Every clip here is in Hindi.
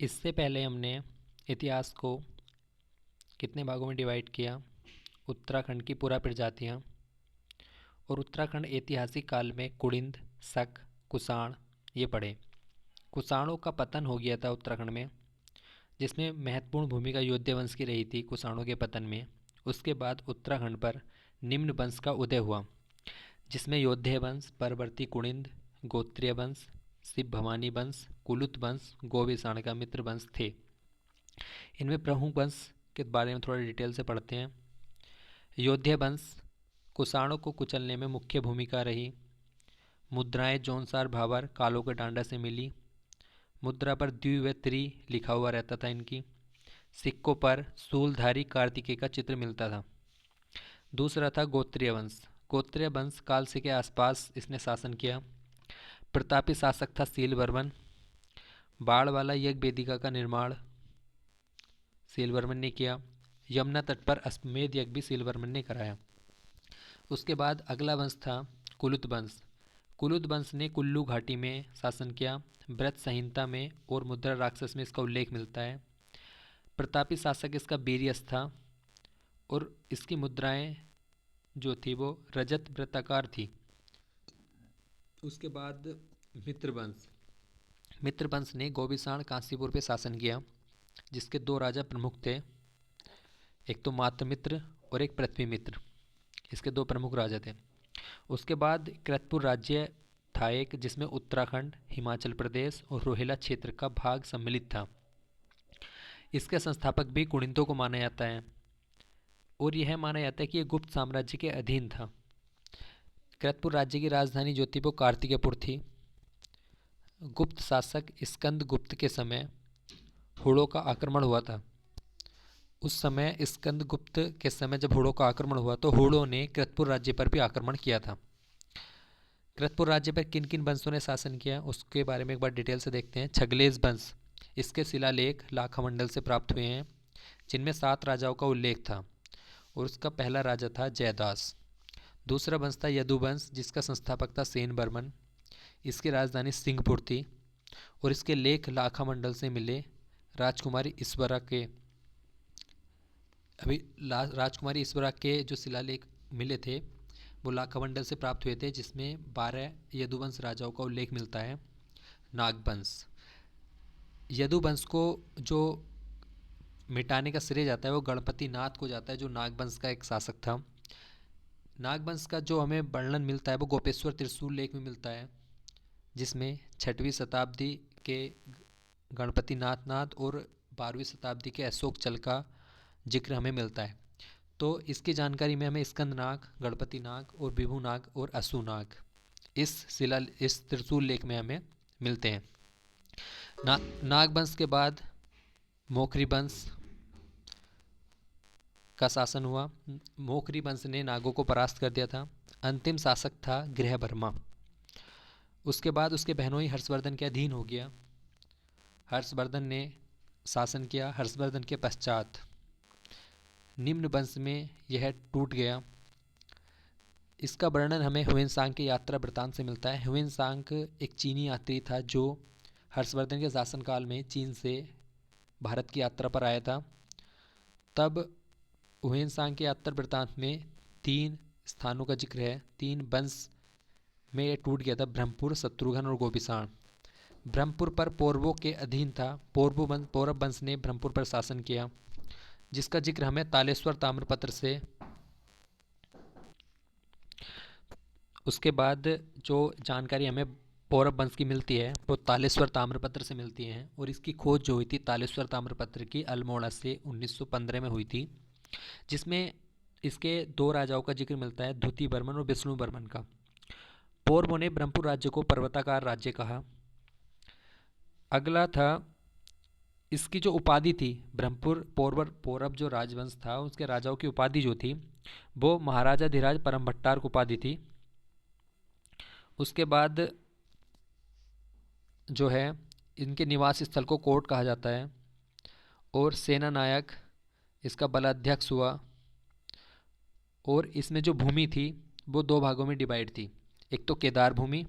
इससे पहले हमने इतिहास को कितने भागों में डिवाइड किया? उत्तराखंड की पुरा प्रजातियाँ और उत्तराखंड ऐतिहासिक काल में कुड़िंद, शक, कुषाण ये पढ़े। कुषाणों का पतन हो गया था उत्तराखंड में, जिसमें महत्वपूर्ण भूमिका यौध्य वंश की रही थी कुषाणों के पतन में। उसके बाद उत्तराखंड पर निम्न वंश का उदय हुआ, जिसमें यौध्य वंश, परवर्ती कुड़िंद, गोत्रीय वंश, शिव भवानी वंश, कुलुत वंश, गोविषाण का मित्र वंश थे। इनमें प्रमुख वंश के बारे में थोड़ा डिटेल से पढ़ते हैं। यौध्य वंश कुषाणों को कुचलने में मुख्य भूमिका रही। मुद्राएं जौनसार भावर कालों के डांडा से मिली। मुद्रा पर द्वि व त्रि लिखा हुआ रहता था इनकी। सिक्कों पर शूलधारी कार्तिकेय का चित्र मिलता था। दूसरा था गोत्रीय वंश। गोत्रीय वंश कालसी के आसपास इसने शासन किया। प्रतापी शासक था सीलवर्मन। बाढ़ वाला यज्ञ वेदिका का निर्माण सीलवर्मन ने किया। यमुना तट पर अश्वमेध यज्ञ भी सीलवर्मन ने कराया। उसके बाद अगला वंश था कुलुत वंश। कुलुत वंश ने कुल्लू घाटी में शासन किया। व्रत संहिता में और मुद्रा राक्षस में इसका उल्लेख मिलता है। प्रतापी शासक इसका बीरियस था और इसकी मुद्राएं जो थी वो रजत वृत्ताकार थी। उसके बाद मित्रवंश। मित्रवंश ने गोविषाण कांसीपुर पे शासन किया, जिसके दो राजा प्रमुख थे, एक तो मातमित्र और एक पृथ्वीमित्र। इसके दो प्रमुख राजा थे। उसके बाद कृतपुर राज्य था एक, जिसमें उत्तराखंड, हिमाचल प्रदेश और रोहिला क्षेत्र का भाग सम्मिलित था। इसके संस्थापक भी कुड़िंतों को माना जाता है और यह माना जाता है कि यह गुप्त साम्राज्य के अधीन था। कृतपुर राज्य की राजधानी जो थी वो कार्तिकेयपुर थी। गुप्त शासक स्कंद गुप्त के समय हुड़ों का आक्रमण हुआ था। उस समय स्कंद गुप्त के समय जब हुड़ों का आक्रमण हुआ तो हुड़ों ने कृतपुर राज्य पर भी आक्रमण किया था। कृतपुर राज्य पर किन किन वंशों ने शासन किया उसके बारे में एक बार डिटेल से देखते हैं। छगलेश वंश, इसके शिलालेख लाखामंडल से प्राप्त हुए हैं, जिनमें 7 राजाओं का उल्लेख था और उसका पहला राजा था जयदास। दूसरा वंश था यदुवंश, जिसका संस्थापक था सेन बर्मन। इसकी राजधानी सिंहपुर थी और इसके लेख लाखामंडल से मिले। राजकुमारी ईश्वरा के राजकुमारी ईश्वरा के जो शिलालेख मिले थे वो लाखामंडल से प्राप्त हुए थे, जिसमें 12 यदुवंश राजाओं का उल्लेख मिलता है। नागवंश, यदुवंश को जो मिटाने का श्रेय जाता है वो गणपति नाथ को जाता है, जो नागवंश का एक शासक था। नागवंश का जो हमें वर्णन मिलता है वो गोपेश्वर त्रिशूल लेख में मिलता है, जिसमें 6वीं शताब्दी के गणपति नाथ और 12वीं शताब्दी के अशोक चल का जिक्र हमें मिलता है। तो इसकी जानकारी में हमें स्कंद नाग, गणपति नाग और विभु नाग और असु नाग इस त्रिशूल लेख में हमें मिलते हैं। नागवंश के बाद मोखरी वंश का शासन हुआ। मोखरी वंश ने नागों को परास्त कर दिया था। अंतिम शासक था गृहवर्मा। उसके बाद उसके बहनोई हर्षवर्धन के अधीन हो गया। हर्षवर्धन ने शासन किया। हर्षवर्धन के पश्चात निम्न वंश में यह टूट गया। इसका वर्णन हमें ह्वेनसांग के यात्रा वृत्तांत से मिलता है। ह्वेनसांग एक चीनी यात्री था जो हर्षवर्धन के शासनकाल में चीन से भारत की यात्रा पर आया था। तब ह्वेनसांग के यात्रा वृत्तांत में 3 स्थानों का जिक्र है। 3 वंश में यह टूट गया था, ब्रह्मपुर, शत्रुघ्न और गोपिषाण। ब्रह्मपुर पर पौरवों के अधीन था। पौरव वंश ने ब्रह्मपुर पर शासन किया, जिसका जिक्र हमें तालेश्वर ताम्रपत्र से। उसके बाद जो जानकारी हमें पौरव वंश की मिलती है वो तालेश्वर ताम्रपत्र से मिलती है और इसकी खोज जो हुई थी तालेश्वर ताम्रपत्र की अल्मोड़ा से 1915 में हुई थी, जिसमें इसके 2 राजाओं का जिक्र मिलता है, द्युति बर्मन और विष्णु बर्मन का। पौरवों ने ब्रह्मपुर राज्य को पर्वताकार राज्य कहा। अगला था इसकी जो उपाधि थी, ब्रह्मपुर पौरव जो राजवंश था उसके राजाओं की उपाधि जो थी वो महाराजा धीराज परम भट्टार की उपाधि थी। उसके बाद जो है इनके निवास स्थल को कोट कहा जाता है और सेना नायक इसका बलाध्यक्ष हुआ। और इसमें जो भूमि थी वो 2 भागों में डिवाइड थी। एक तो केदार भूमि,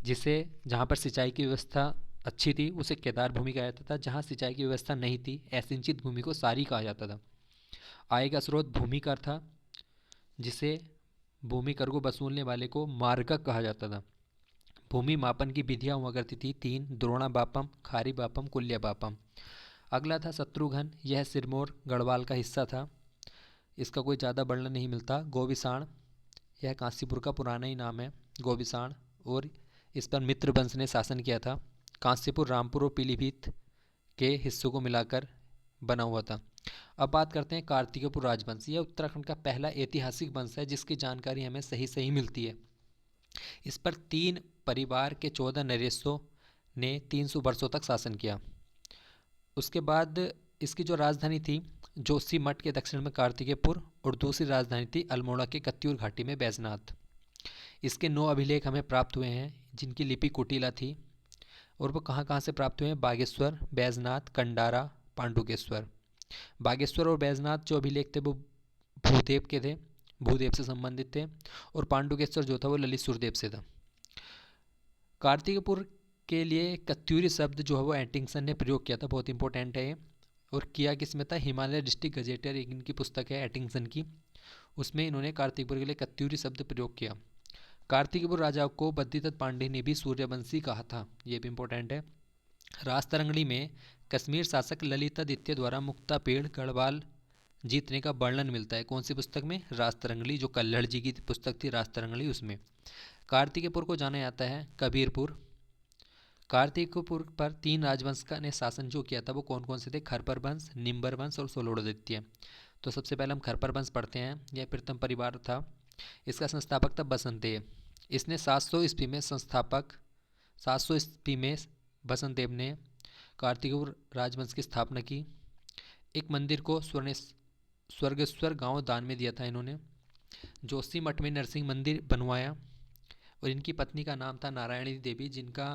जिसे जहाँ पर सिंचाई की व्यवस्था अच्छी थी उसे केदार भूमि कहा जाता था। जहाँ सिंचाई की व्यवस्था नहीं थी असिंचित भूमि को सारी कहा जाता था। आय का स्रोत भूमि कर था, जिसे भूमि कर को वसूलने वाले को मार्गक कहा जाता था। भूमि मापन की विधियाँ हुआ करती थी 3, द्रोणाबापम, खारीबापम, कुल्यबापम। अगला था शत्रुघ्न, यह सिरमौर गढ़वाल का हिस्सा था। इसका कोई ज़्यादा वर्णन नहीं मिलता। गोविसाण, यह कांसीपुर का पुराना ही नाम है गोविसाण, और इस पर मित्र वंश ने शासन किया था। कांसीपुर रामपुर और पीलीभीत के हिस्सों को मिलाकर बना हुआ था। अब बात करते हैं कार्तिकेयपुर राजवंश। यह उत्तराखंड का पहला ऐतिहासिक वंश है जिसकी जानकारी हमें सही सही मिलती है। इस पर 3 परिवार के 14 नरेशों ने 300 वर्षों तक शासन किया। उसके बाद इसकी जो राजधानी थी जोशीमठ के दक्षिण में कार्तिकेयपुर, और दूसरी राजधानी थी अल्मोड़ा के कत्यूर घाटी में बैजनाथ। इसके 9 अभिलेख हमें प्राप्त हुए हैं जिनकी लिपि कुटिला थी, और वो कहाँ कहाँ से प्राप्त हुए हैं? बागेश्वर, बैजनाथ, कंडारा, पांडुकेश्वर। बागेश्वर और बैजनाथ जो अभिलेख थे वो भूदेव के थे, भूदेव से संबंधित थे, और पांडुकेश्वर जो था वो ललित सुरदेव से था। कार्तिकपुर के लिए कत्यूरी शब्द जो है वो एटिंगसन ने प्रयोग किया था, बहुत इंपॉर्टेंट है ये। और किया किस में था? हिमालय डिस्ट्रिक्ट गजेटियर, एक इनकी पुस्तक है एटिंगसन की, उसमें इन्होंने कार्तिकपुर के लिए कत्यूरी शब्द प्रयोग किया। कार्तिकपुर राजा को बद्रीदत्त पांडे ने भी सूर्यवंशी कहा था, ये भी इंपॉर्टेंट है। राजतरंगड़ी में कश्मीर शासक ललितादित्य द्वारा मुक्तापेड़ गढ़वाल जीतने का वर्णन मिलता है। कौन सी पुस्तक में? राजतरंगड़ी, जो कल्हड़ जी की पुस्तक थी राजतरंगड़ी, उसमें। कार्तिकेयपुर को जाना जाता है कबीरपुर। कार्तिकपुर पर 3 राजवंश का ने शासन जो किया था वो कौन कौन से थे? खरपर वंश, निम्बर वंश और सोलोड़ादित्य। तो सबसे पहले हम खरपर वंश पढ़ते हैं। यह प्रथम परिवार था। इसका संस्थापक था बसंतदेव। इसने 700 ईस्वी में 700 ईस्वी में बसंतदेव ने कार्तिकपुर राजवंश की स्थापना की। एक मंदिर को स्वर्गेश्वर गांव दान में दिया था इन्होंने। जोशीमठ में नरसिंह मंदिर बनवाया, और इनकी पत्नी का नाम था नारायणी देवी, जिनका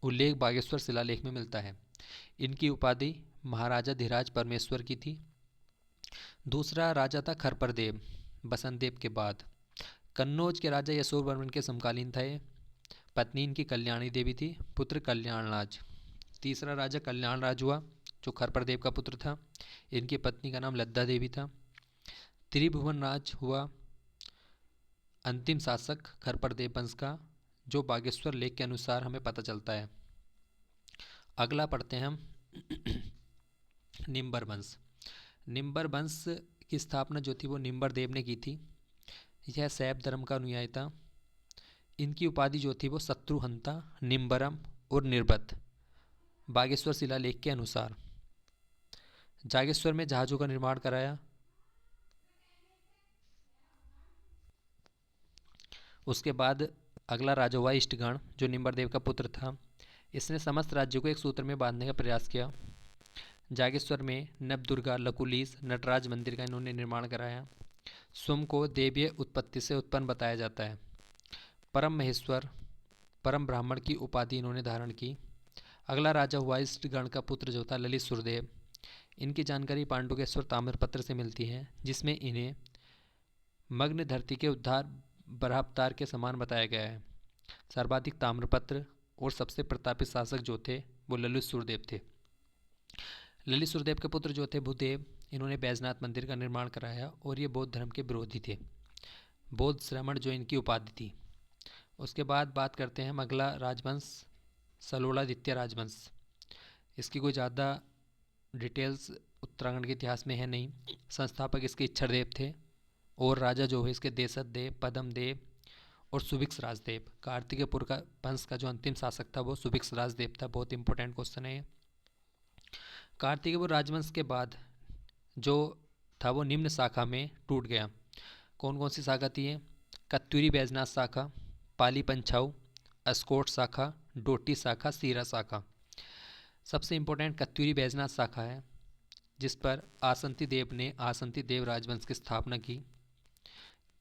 उल्लेख बागेश्वर शिलालेख में मिलता है। इनकी उपाधि महाराजा धीराज परमेश्वर की थी। दूसरा राजा था खरपरदेव, बसंतदेव के बाद। कन्नौज के राजा यशोर वर्मन के समकालीन थे। पत्नी इनकी कल्याणी देवी थी, पुत्र कल्याणराज। तीसरा राजा कल्याणराज हुआ जो खरपरदेव का पुत्र था। इनकी पत्नी का नाम लद्दा देवी था। त्रिभुवन राज हुआ अंतिम शासक खरपरदेव वंश का, जो बागेश्वर लेख के अनुसार हमें पता चलता है। अगला पढ़ते हैं हम निम्बर वंश। निम्बर वंश की स्थापना जो थी वो निम्बर देव ने की थी। यह शैव धर्म का अनुयायी था। इनकी उपाधि जो थी वो शत्रुहंता, निम्बरम और निर्बत, बागेश्वर शिलालेख के अनुसार। जागेश्वर में जहाज़ों का निर्माण कराया। उसके बाद अगला राजा हुआ इष्टगण, जो निम्बरदेव का पुत्र था। इसने समस्त राज्यों को एक सूत्र में बांधने का प्रयास किया। जागेश्वर में नवदुर्गा, लकुलीस, नटराज मंदिर का इन्होंने निर्माण कराया। सोम को देवीय उत्पत्ति से उत्पन्न बताया जाता है। परम महेश्वर, परम ब्राह्मण की उपाधि इन्होंने धारण की। अगला राजा हुआ इष्टगण का पुत्र जो था ललित सुरदेव। इनकी जानकारी पांडुकेश्वर ताम्रपत्र से मिलती है, जिसमें इन्हें मग्न धरती के उद्धार बराहवतार के समान बताया गया है। सर्वाधिक ताम्रपत्र और सबसे प्रतापित शासक जो थे वो ललित सुरदेव थे। ललित सुरदेव के पुत्र जो थे भूदेव, इन्होंने बैजनाथ मंदिर का निर्माण कराया, और ये बौद्ध धर्म के विरोधी थे। बौद्ध श्रमण जो इनकी उपाधि थी। उसके बाद बात करते हैं हम अगला राजवंश सलोड़ादित्य राजवंश। इसकी कोई ज़्यादा डिटेल्स उत्तराखंड के इतिहास में है नहीं। संस्थापक इसके इच्छरदेव थे, और राजा जो है इसके देशदेव, पद्मदेव और सुभिक्ष राजदेव। कार्तिकेयपुर का वंश का जो अंतिम शासक था वो सुभिक्ष राजदेव था। बहुत इंपॉर्टेंट क्वेश्चन है। कार्तिकेयपुर राजवंश के बाद जो था वो निम्न शाखा में टूट गया। कौन कौन सी शाखा थी? कत्यूरी बैजनाथ शाखा, पाली पंछाऊ, अस्कोट शाखा, डोटी शाखा, सीरा शाखा। सबसे इंपॉर्टेंट कत्यूरी बैजनाथ शाखा है, जिस पर आसंती देव ने आसंती देव राजवंश की स्थापना की।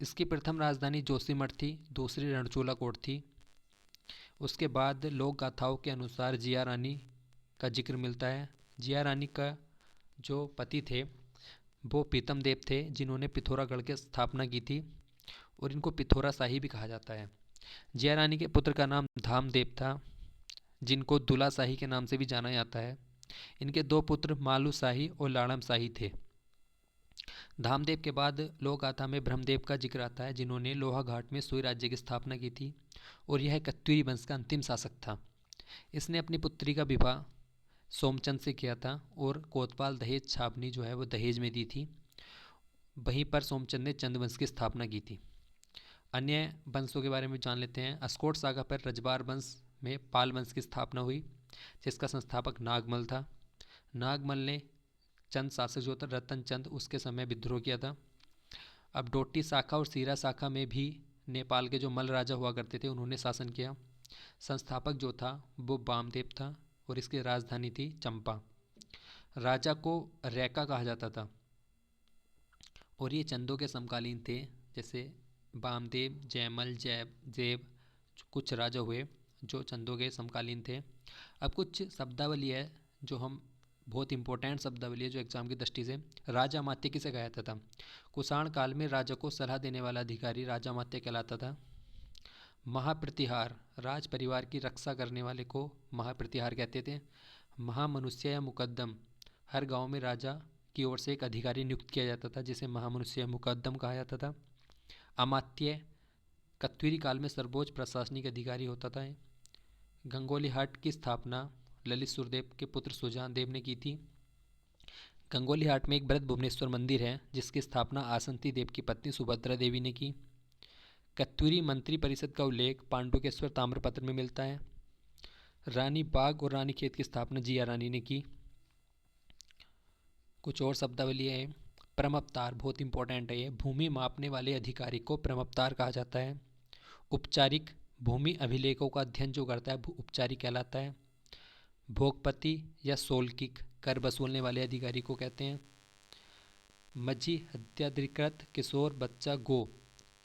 इसकी प्रथम राजधानी जोशीमठ थी, दूसरी रणचूला कोट थी। उसके बाद लोक गाथाओं के अनुसार जिया रानी का जिक्र मिलता है। जिया रानी का जो पति थे वो पीतम देव थे, जिन्होंने पिथौरागढ़ की स्थापना की थी, और इनको पिथौरा शाही भी कहा जाता है। जिया रानी के पुत्र का नाम धामदेव था। जिनको दुला शाही के नाम से भी जाना जाता है। इनके 2 पुत्र मालू शाही और लाड़म शाही थे। धामदेव के बाद लोक गाथा में ब्रह्मदेव का जिक्र आता है, जिन्होंने लोहाघाट में सुई राज्य की स्थापना की थी और यह कत्यूरी वंश का अंतिम शासक था। इसने अपनी पुत्री का विवाह सोमचंद से किया था और कोतवाल दहेज छावनी जो है वो दहेज में दी थी। वहीं पर सोमचंद ने चंद्रवंश की स्थापना की थी। अन्य वंशों के बारे में जान लेते हैं। अस्कोट सागा पर रजबार वंश में पाल वंश की स्थापना हुई, जिसका संस्थापक नागमल था। नागमल ने चंद शासक जो था रतन चंद, उसके समय विद्रोह किया था। अब डोटी शाखा और सीरा शाखा में भी नेपाल के जो मल राजा हुआ करते थे उन्होंने शासन किया। संस्थापक जो था वो वामदेव था और इसकी राजधानी थी चंपा। राजा को रैका कहा जाता था और ये चंदों के समकालीन थे। जैसे वामदेव, जयमल, जेब कुछ राजा हुए जो चंदों के समकालीन थे। अब कुछ शब्दावली है जो हम बहुत इंपॉर्टेंट शब्दावली है जो एग्जाम की दृष्टि से। राजा मात्य किसे कहा जाता था? कुषाण काल में राजा को सलाह देने वाला अधिकारी राजा मात्य कहलाता था। महाप्रतिहार, राज परिवार की रक्षा करने वाले को महाप्रतिहार कहते थे। महामनुष्य या मुकद्दम, हर गांव में राजा की ओर से एक अधिकारी नियुक्त किया जाता था जिसे महामनुष्य या मुकद्दम कहा जाता था। अमात्य, कत्यूरी काल में सर्वोच्च प्रशासनिक अधिकारी होता था। गंगोली हाट की स्थापना ललित सुरदेव के पुत्र सुजान देव ने की थी। गंगोली हाट में एक बृहद भुवनेश्वर मंदिर है जिसकी स्थापना आसंती देव की पत्नी सुभद्रा देवी ने की। कत्यूरी मंत्री परिषद का उल्लेख पांडुकेश्वर ताम्रपत्र में मिलता है। रानी बाग और रानी खेत की स्थापना जिया रानी ने की। कुछ और शब्दावली है। प्रमवतार, बहुत इंपॉर्टेंट है ये। भूमि मापने वाले अधिकारी को प्रमवतार कहा जाता है। उपचारिक, भूमि अभिलेखों का अध्ययन जो करता है उपचारिक कहलाता है। भोगपति या सोलकिक, कर वसूलने वाले अधिकारी को कहते हैं। मज्जी, हत्याधिकृत किशोर बच्चा गो,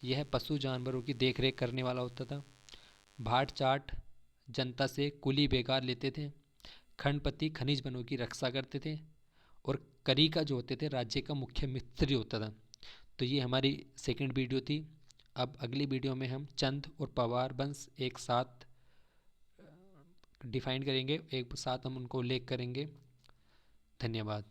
यह पशु जानवरों की देखरेख करने वाला होता था। भाट चाट, जनता से कुली बेकार लेते थे। खंडपति, खनिज वनों की रक्षा करते थे। और करीका जो होते थे राज्य का मुख्य मिस्त्री होता था। तो ये हमारी सेकंड वीडियो थी। अब अगली वीडियो में हम चंद और पवार वंश एक साथ डिफाइन करेंगे, एक साथ हम उनको उल्लेख करेंगे। धन्यवाद।